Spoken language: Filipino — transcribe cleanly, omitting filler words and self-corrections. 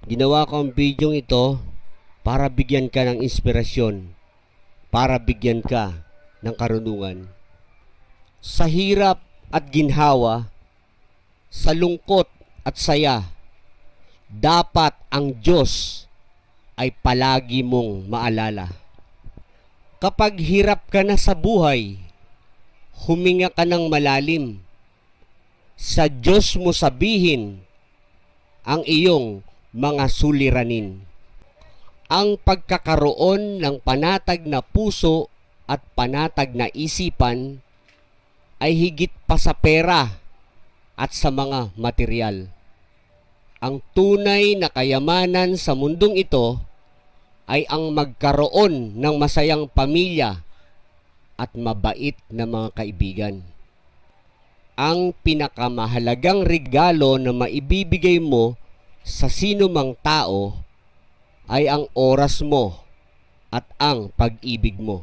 Ginawa ko ang video ito para bigyan ka ng inspirasyon, para bigyan ka ng karunungan. Sa hirap at ginhawa, sa lungkot at saya, dapat ang Diyos ay palagi mong maalala. Kapag hirap ka na sa buhay, huminga ka ng malalim. Sa Diyos mo sabihin ang iyong mga suliranin. Ang pagkakaroon ng panatag na puso at panatag na isipan ay higit pa sa pera at sa mga material. Ang tunay na kayamanan sa mundong ito ay ang magkaroon ng masayang pamilya at mabait na mga kaibigan. Ang pinakamahalagang regalo na maibibigay mo sa sino mang tao ay ang oras mo at ang pag-ibig mo.